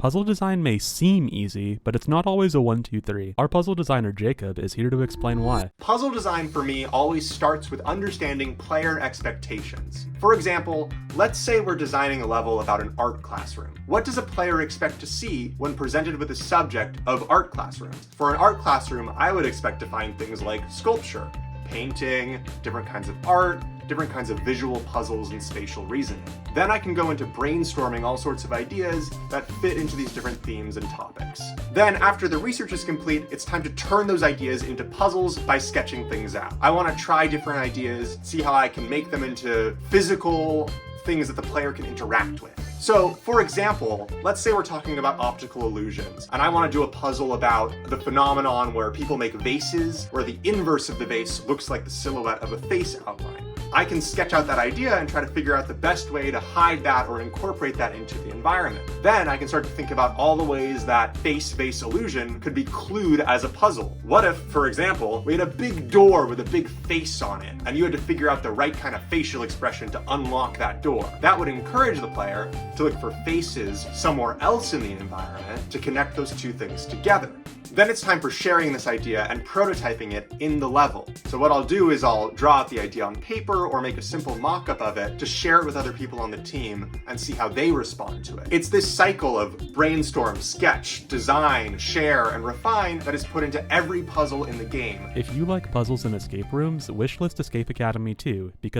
Puzzle design may seem easy, but it's not always a 1, 2, 3. Our puzzle designer Jacob is here to explain why. Puzzle design for me always starts with understanding player expectations. For example, let's say we're designing a level about an art classroom. What does a player expect to see when presented with a subject of art classrooms? For an art classroom, I would expect to find things like sculpture, painting, different kinds of art, different kinds of visual puzzles and spatial reasoning. Then I can go into brainstorming all sorts of ideas that fit into these different themes and topics. Then after the research is complete, it's time to turn those ideas into puzzles by sketching things out. I want to try different ideas, see how I can make them into physical things that the player can interact with. So, for example, let's say we're talking about optical illusions, and I want to do a puzzle about the phenomenon where people make vases, where the inverse of the vase looks like the silhouette of a face outline. I can sketch out that idea and try to figure out the best way to hide that or incorporate that into the environment. Then I can start to think about all the ways that face-vase illusion could be clued as a puzzle. What if, for example, we had a big door with a big face on it, and you had to figure out the right kind of facial expression to unlock that door? That would encourage the player to look for faces somewhere else in the environment to connect those two things together. Then it's time for sharing this idea and prototyping it in the level. So what I'll do is I'll draw out the idea on paper or make a simple mock-up of it to share it with other people on the team and see how they respond to it. It's this cycle of brainstorm, sketch, design, share, and refine that is put into every puzzle in the game. If you like puzzles and escape rooms, wishlist Escape Academy too, because